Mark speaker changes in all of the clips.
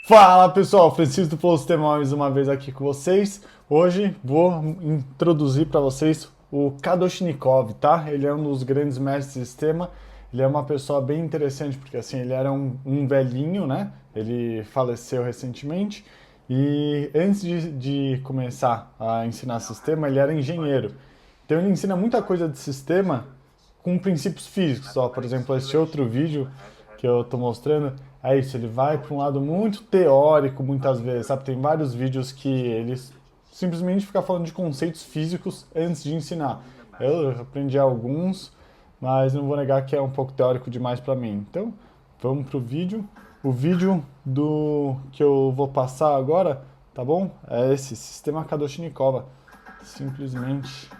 Speaker 1: Fala pessoal, Francisco do Flow Sistema mais uma vez aqui com vocês. Hoje vou introduzir para vocês o Kadoshnikov, tá? Ele é um dos grandes mestres de sistema. Ele é uma pessoa bem interessante porque assim ele era um velhinho, né? Ele faleceu recentemente e antes de começar a ensinar sistema ele era engenheiro. Então ele ensina muita coisa de sistema com princípios físicos. Ó, por exemplo, esse outro vídeo que eu tô mostrando, é isso, ele vai para um lado muito teórico muitas vezes, sabe? Tem vários vídeos que eles simplesmente ficam falando de conceitos físicos antes de ensinar. Eu aprendi alguns, mas não vou negar que é um pouco teórico demais para mim. Então, vamos pro vídeo. O vídeo do que eu vou passar agora, tá bom? É esse, Sistema Kadoshnikova. Simplesmente.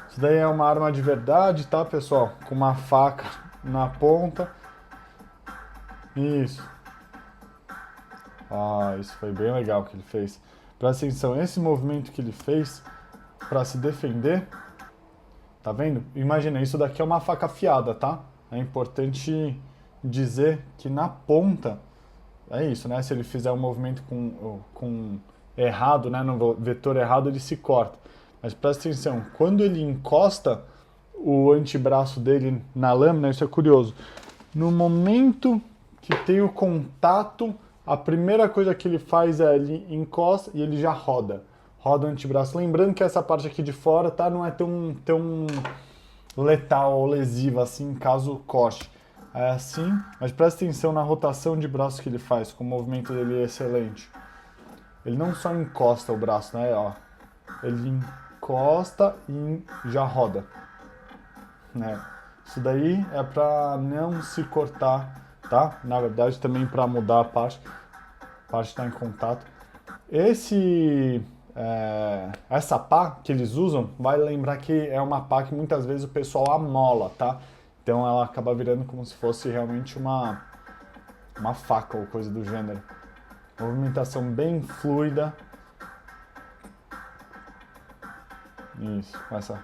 Speaker 1: Isso daí é uma arma de verdade, tá, pessoal? Com uma faca na ponta. Isso. Ah, isso foi bem legal que ele fez. Presta atenção, esse movimento que ele fez para se defender, tá vendo? Imagina, isso daqui é uma faca afiada, tá? É importante dizer que na ponta, é isso, né? Se ele fizer um movimento com errado, né? No vetor errado, ele se corta. Mas presta atenção, quando ele encosta o antebraço dele na lâmina, isso é curioso. No momento que tem o contato, a primeira coisa que ele faz é ele encosta e ele já roda. Roda o antebraço. Lembrando que essa parte aqui de fora, tá? Não é tão letal ou lesiva assim, caso corte. É assim, mas presta atenção na rotação de braço que ele faz, que o movimento dele é excelente. Ele não só encosta o braço, né? Ó, ele encosta e já roda, né? Isso daí é para não se cortar, tá? Na verdade, também para mudar a parte está em contato. Essa pá que eles usam, vai lembrar que é uma pá que muitas vezes o pessoal amola, tá? Então ela acaba virando como se fosse realmente uma faca ou coisa do gênero. Movimentação bem fluida. Isso, essa.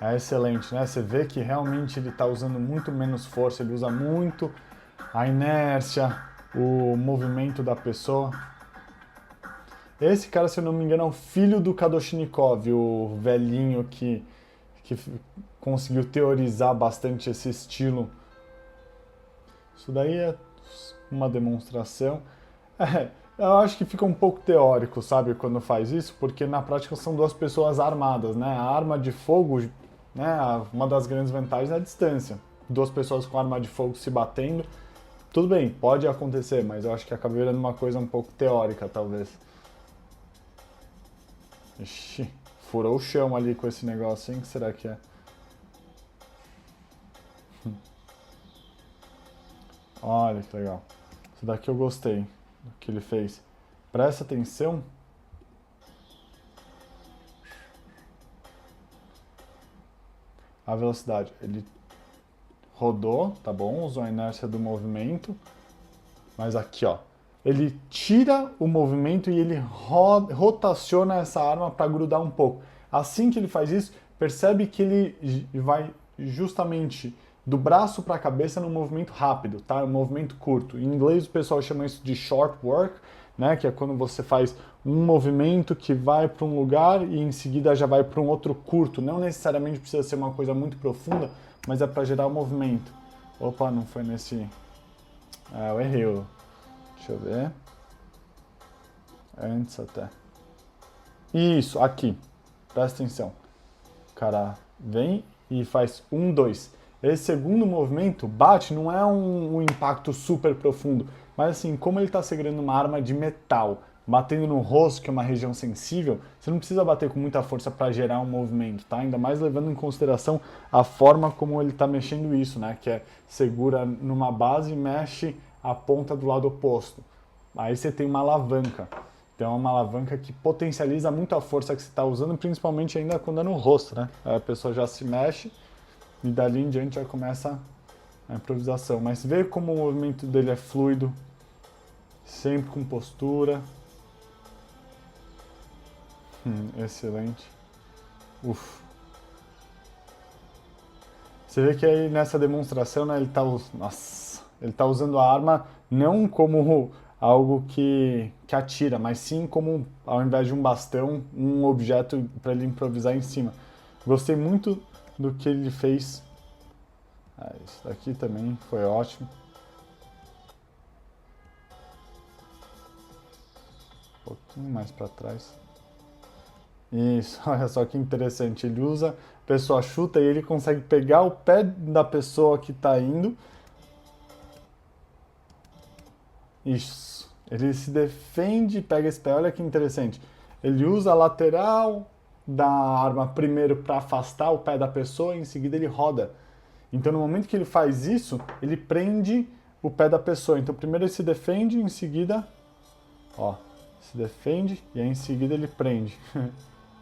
Speaker 1: É excelente, né? Você vê que realmente ele está usando muito menos força, ele usa muito a inércia, o movimento da pessoa. Esse cara, se eu não me engano, é o filho do Kadoshnikov, o velhinho que conseguiu teorizar bastante esse estilo. Isso daí é uma demonstração. É, eu acho que fica um pouco teórico, sabe, quando faz isso, porque na prática são duas pessoas armadas, né? A arma de fogo, né? Uma das grandes vantagens é a distância. Duas pessoas com arma de fogo se batendo. Tudo bem, pode acontecer, mas eu acho que acaba virando uma coisa um pouco teórica, talvez. Ixi, furou o chão ali com esse negócio, hein? O que será que é? Olha que legal. Isso daqui eu gostei do que ele fez. Presta atenção. A velocidade. Ele rodou, tá bom? Usou a inércia do movimento. Mas aqui, ó. Ele tira o movimento e ele rotaciona essa arma para grudar um pouco. Assim que ele faz isso, percebe que ele vai justamente do braço para a cabeça num movimento rápido, tá? Um movimento curto. Em inglês o pessoal chama isso de short work, né? Que é quando você faz um movimento que vai para um lugar e em seguida já vai para um outro curto. Não necessariamente precisa ser uma coisa muito profunda, mas é para gerar o movimento. Opa, não foi nesse... eu errei. Deixa eu ver. Antes até. Isso, aqui. Presta atenção. O cara vem e faz um, dois. Esse segundo movimento, bate, não é um impacto super profundo, mas assim, como ele está segurando uma arma de metal, batendo no rosto, que é uma região sensível, você não precisa bater com muita força para gerar um movimento, tá? Ainda mais levando em consideração a forma como ele está mexendo isso, né? Que é segura numa base e mexe a ponta do lado oposto. Aí você tem uma alavanca. Então é uma alavanca que potencializa muito a força que você está usando, principalmente ainda quando é no rosto, né? Aí a pessoa já se mexe e dali em diante já começa a improvisação. Mas vê como o movimento dele é fluido, sempre com postura. Excelente. Uf. Você vê que aí nessa demonstração, né, ele tá usando a arma não como algo que atira, mas sim como, ao invés de um bastão, um objeto para ele improvisar em cima. Gostei muito do que ele fez. Isso daqui também foi ótimo. Um pouquinho mais para trás. Isso, olha só que interessante. Ele usa, a pessoa chuta e ele consegue pegar o pé da pessoa que está indo. Isso. Ele se defende e pega esse pé. Olha que interessante. Ele usa a lateral da arma primeiro para afastar o pé da pessoa, e em seguida ele roda. Então, no momento que ele faz isso, ele prende o pé da pessoa. Então, primeiro ele se defende, em seguida, ó, se defende e aí em seguida ele prende.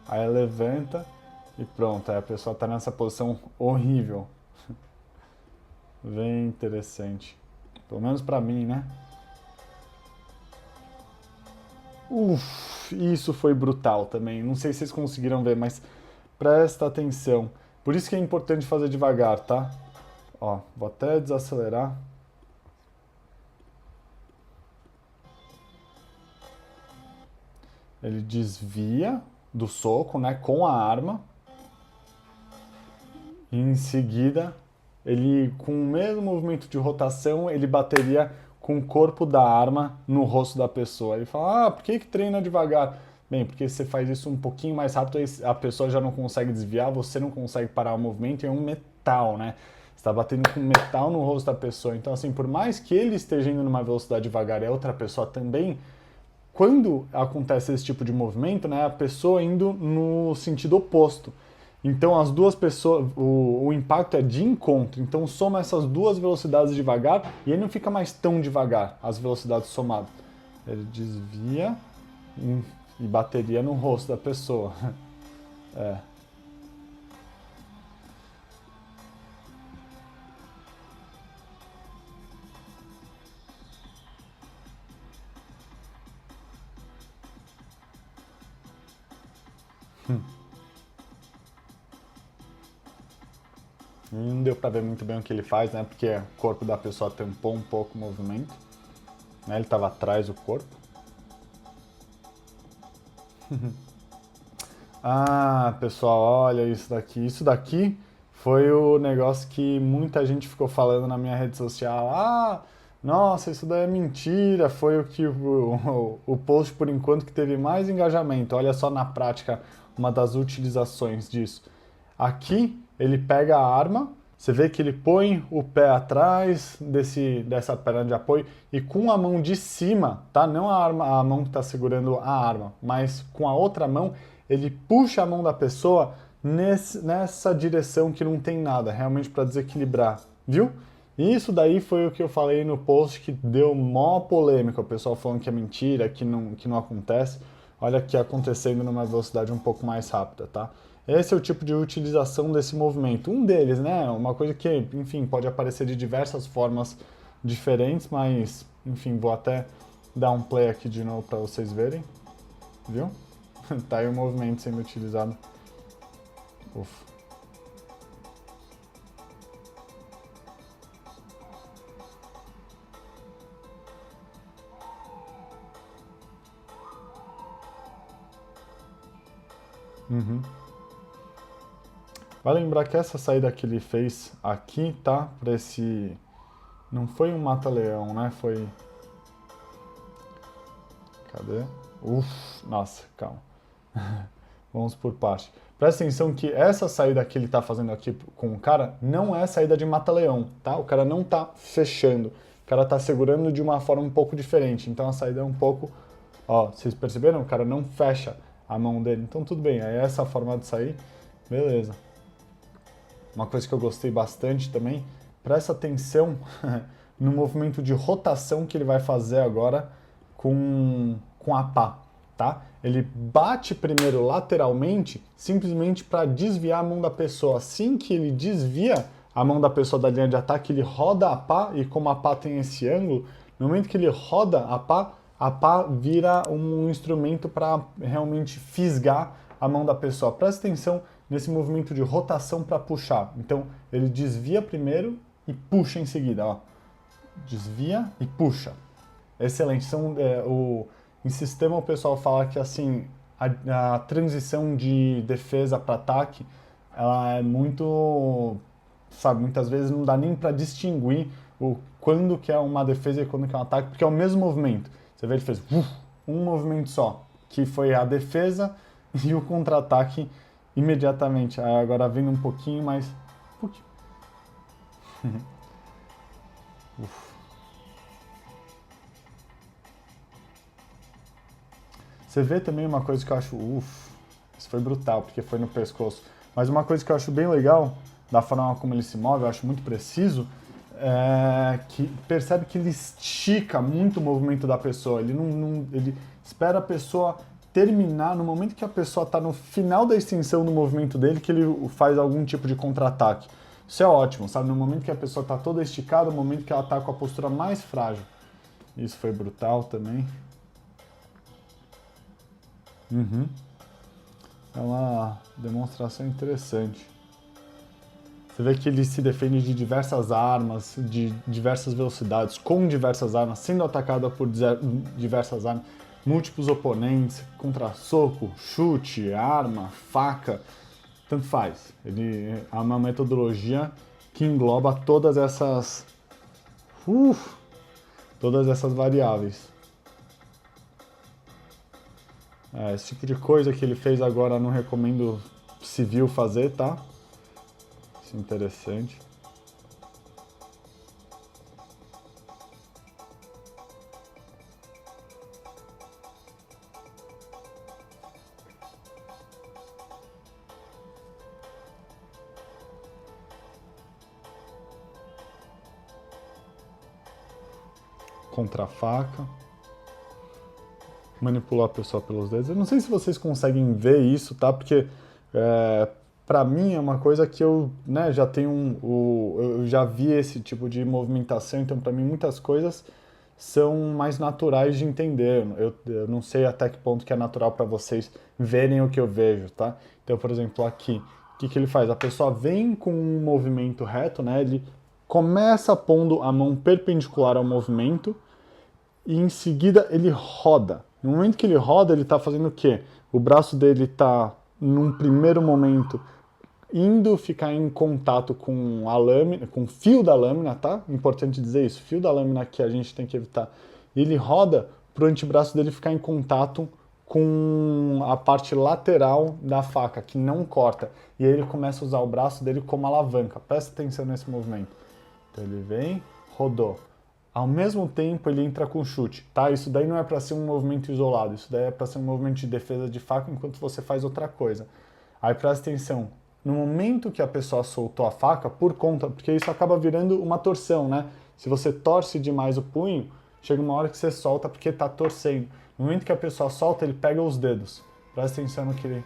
Speaker 1: Aí ela levanta e pronto, aí a pessoa está nessa posição horrível. Bem interessante. Pelo menos para mim, né? Isso foi brutal também. Não sei se vocês conseguiram ver, mas presta atenção. Por isso que é importante fazer devagar, tá? Ó, vou até desacelerar. Ele desvia do soco, né, com a arma. E em seguida, ele, com o mesmo movimento de rotação, ele bateria com o corpo da arma no rosto da pessoa. Ele fala, por que treina devagar? Bem, porque você faz isso um pouquinho mais rápido, a pessoa já não consegue desviar, você não consegue parar o movimento, é um metal, né? Você está batendo com metal no rosto da pessoa. Então, assim, por mais que ele esteja indo numa velocidade devagar e a outra pessoa também, quando acontece esse tipo de movimento, né, a pessoa indo no sentido oposto. Então as duas pessoas, o impacto é de encontro. Então soma essas duas velocidades devagar e aí não fica mais tão devagar as velocidades somadas. Ele desvia e bateria no rosto da pessoa. É. Não deu pra ver muito bem o que ele faz, né? Porque o corpo da pessoa tampou um pouco o movimento. Né? Ele estava atrás do corpo. Pessoal, olha isso daqui. Isso daqui foi o negócio que muita gente ficou falando na minha rede social. Nossa, isso daí é mentira. Foi o que o post, por enquanto, que teve mais engajamento. Olha só na prática uma das utilizações disso. Aqui ele pega a arma, você vê que ele põe o pé atrás dessa perna de apoio e com a mão de cima, tá? Não a mão que está segurando a arma, mas com a outra mão ele puxa a mão da pessoa nessa direção que não tem nada, realmente para desequilibrar, viu? E isso daí foi o que eu falei no post que deu mó polêmica, o pessoal falando que é mentira, que não acontece. Olha aqui acontecendo numa velocidade um pouco mais rápida, tá? Esse é o tipo de utilização desse movimento. Um deles, né? Uma coisa que, enfim, pode aparecer de diversas formas diferentes, mas, enfim, vou até dar um play aqui de novo para vocês verem. Viu? Tá aí o movimento sendo utilizado. Ufa. Uhum. Vai lembrar que essa saída que ele fez aqui, tá? Pra esse... Não foi um mata-leão, né? Foi... Cadê? Nossa, calma. Vamos por parte. Presta atenção que essa saída que ele tá fazendo aqui com o cara não é saída de mata-leão, tá? O cara não tá fechando. O cara tá segurando de uma forma um pouco diferente. Então a saída é um pouco... Ó, vocês perceberam? O cara não fecha a mão dele. Então tudo bem, aí essa forma de sair, beleza. Uma coisa que eu gostei bastante também, presta atenção no movimento de rotação que ele vai fazer agora com a pá, tá? Ele bate primeiro lateralmente, simplesmente para desviar a mão da pessoa. Assim que ele desvia a mão da pessoa da linha de ataque, ele roda a pá, e como a pá tem esse ângulo, no momento que ele roda a pá, a pá vira um instrumento para realmente fisgar a mão da pessoa. Presta atenção nesse movimento de rotação para puxar. Então, ele desvia primeiro e puxa em seguida, ó. Desvia e puxa. Excelente. Em sistema o pessoal fala que assim a transição de defesa para ataque ela é muito, sabe, muitas vezes não dá nem para distinguir quando que é uma defesa e quando que é um ataque, porque é o mesmo movimento. Você vê, ele fez um movimento só, que foi a defesa e o contra-ataque imediatamente. Agora vindo um pouquinho mais. Você vê também uma coisa que eu acho, isso foi brutal, porque foi no pescoço. Mas uma coisa que eu acho bem legal, da forma como ele se move, eu acho muito preciso, é que percebe que ele estica muito o movimento da pessoa. Ele espera a pessoa terminar, no momento que a pessoa está no final da extensão do movimento dele, que ele faz algum tipo de contra-ataque. Isso é ótimo, sabe? No momento que a pessoa está toda esticada, no momento que ela está com a postura mais frágil. Isso foi brutal também. É uma demonstração interessante. Você vê que ele se defende de diversas armas, de diversas velocidades, com diversas armas, sendo atacado por diversas armas, múltiplos oponentes, contra-soco, chute, arma, faca, tanto faz. Ele é uma metodologia que engloba todas essas variáveis. Esse tipo de coisa que ele fez agora não recomendo civil fazer, tá? Isso é interessante. Contra a faca. Manipular a pessoa pelos dedos. Eu não sei se vocês conseguem ver isso, tá? Porque para mim é uma coisa que eu, né, já tenho eu já vi esse tipo de movimentação, então para mim muitas coisas são mais naturais de entender. Eu não sei até que ponto que é natural para vocês verem o que eu vejo, tá? Então, por exemplo, aqui, o que que ele faz? A pessoa vem com um movimento reto, né? Ele começa pondo a mão perpendicular ao movimento e em seguida ele roda. No momento que ele roda, ele está fazendo o quê? O braço dele está, num primeiro momento, indo ficar em contato com a lâmina, com o fio da lâmina, tá? Importante dizer isso, fio da lâmina que a gente tem que evitar. Ele roda para o antebraço dele ficar em contato com a parte lateral da faca, que não corta. E aí ele começa a usar o braço dele como alavanca. Presta atenção nesse movimento. Então ele vem, rodou. Ao mesmo tempo ele entra com chute, tá? Isso daí não é para ser um movimento isolado, isso daí é para ser um movimento de defesa de faca enquanto você faz outra coisa. Aí presta atenção, no momento que a pessoa soltou a faca, porque isso acaba virando uma torção, né? Se você torce demais o punho, chega uma hora que você solta porque tá torcendo. No momento que a pessoa solta, ele pega os dedos. Presta atenção no que ele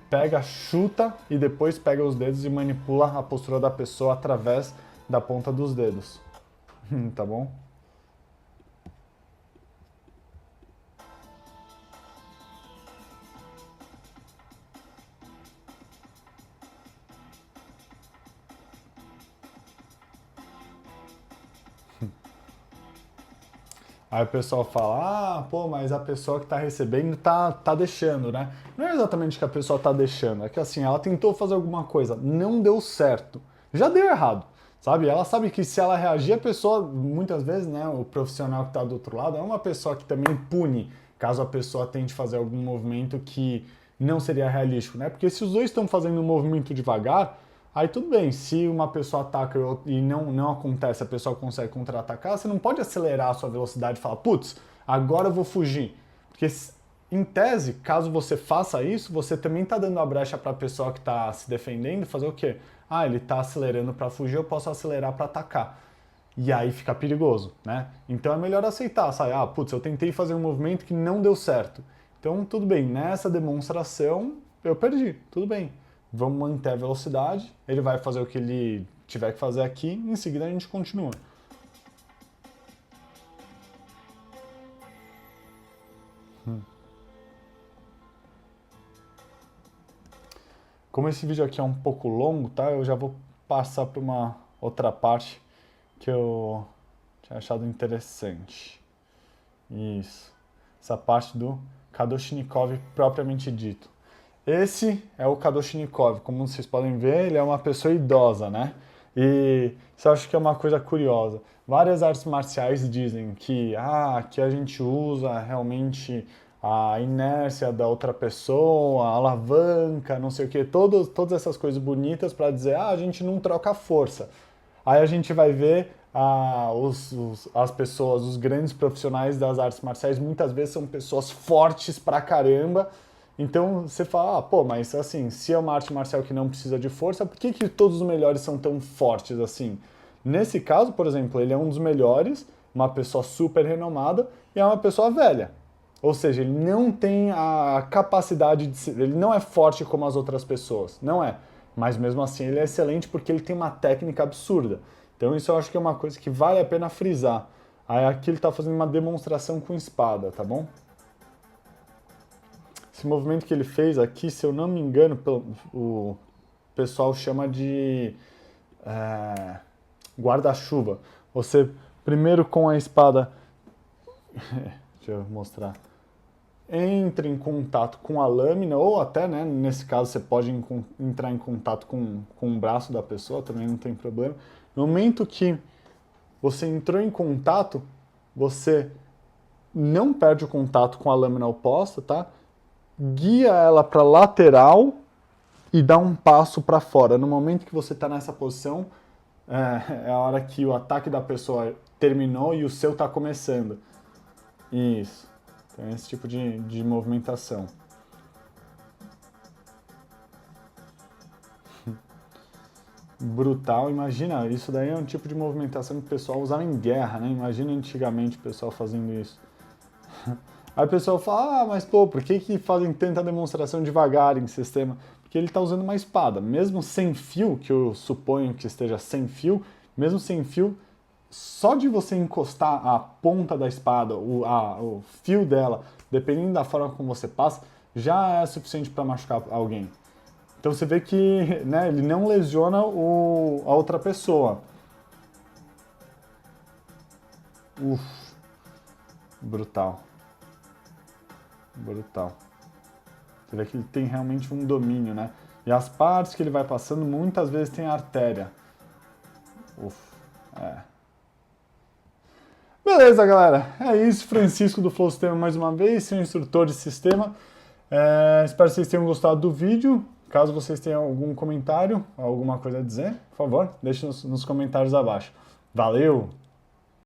Speaker 1: pega, chuta e depois pega os dedos e manipula a postura da pessoa através da ponta dos dedos. Tá bom? Aí o pessoal fala, pô, mas a pessoa que tá recebendo tá deixando, né? Não é exatamente que a pessoa tá deixando, é que assim, ela tentou fazer alguma coisa, não deu certo, já deu errado, sabe? Ela sabe que se ela reagir, a pessoa, muitas vezes, né, o profissional que tá do outro lado é uma pessoa que também pune, caso a pessoa tente fazer algum movimento que não seria realístico, né? Porque se os dois estão fazendo um movimento devagar, aí tudo bem, se uma pessoa ataca e não acontece, a pessoa consegue contra-atacar, você não pode acelerar a sua velocidade e falar, putz, agora eu vou fugir. Porque, em tese, caso você faça isso, você também está dando a brecha para a pessoa que está se defendendo fazer o quê? Ah, ele está acelerando para fugir, eu posso acelerar para atacar. E aí fica perigoso, né? Então é melhor aceitar, sabe? Ah, putz, eu tentei fazer um movimento que não deu certo. Então, tudo bem, nessa demonstração eu perdi, tudo bem. Vamos manter a velocidade, ele vai fazer o que ele tiver que fazer aqui, em seguida a gente continua. Como esse vídeo aqui é um pouco longo, tá? Eu já vou passar para uma outra parte que eu tinha achado interessante. Isso. Essa parte do Kadoshnikov propriamente dito. Esse é o Kadoshnikov. Como vocês podem ver, ele é uma pessoa idosa, né? E isso eu acho que é uma coisa curiosa. Várias artes marciais dizem que que a gente usa realmente a inércia da outra pessoa, a alavanca, não sei o que, todas essas coisas bonitas para dizer, a gente não troca força. Aí a gente vai ver as pessoas, os grandes profissionais das artes marciais, muitas vezes são pessoas fortes pra caramba. Então você fala, pô, mas assim, se é uma arte marcial que não precisa de força, por que todos os melhores são tão fortes assim? Nesse caso, por exemplo, ele é um dos melhores, uma pessoa super renomada e é uma pessoa velha. Ou seja, ele não tem a capacidade de ser, ele não é forte como as outras pessoas, não é. Mas mesmo assim ele é excelente porque ele tem uma técnica absurda. Então isso eu acho que é uma coisa que vale a pena frisar. Aí aqui ele está fazendo uma demonstração com espada, tá bom? Esse movimento que ele fez aqui, se eu não me engano, o pessoal chama de guarda-chuva. Você primeiro com a espada, deixa eu mostrar, entra em contato com a lâmina, ou até, né, nesse caso, você pode entrar em contato com o braço da pessoa, também não tem problema. No momento que você entrou em contato, você não perde o contato com a lâmina oposta, tá? Guia ela para lateral e dá um passo para fora. No momento que você está nessa posição, é a hora que o ataque da pessoa terminou e o seu está começando. Isso. Então, esse tipo de movimentação. Brutal, imagina, isso daí é um tipo de movimentação que o pessoal usava em guerra, né? Imagina antigamente o pessoal fazendo isso. Aí o pessoal fala, mas pô, por que fazem tanta demonstração devagar em sistema? Porque ele está usando uma espada, mesmo sem fio, que eu suponho que esteja sem fio, mesmo sem fio, só de você encostar a ponta da espada, o fio dela, dependendo da forma como você passa, já é suficiente para machucar alguém. Então você vê que, né, ele não lesiona a outra pessoa. Uf, brutal. Brutal. Você vê que ele tem realmente um domínio, né? E as partes que ele vai passando, muitas vezes tem artéria. Uf, Beleza, galera. É isso. Francisco do Flow Sistema mais uma vez, seu instrutor de sistema. Espero que vocês tenham gostado do vídeo. Caso vocês tenham algum comentário, alguma coisa a dizer, por favor, deixe nos comentários abaixo. Valeu!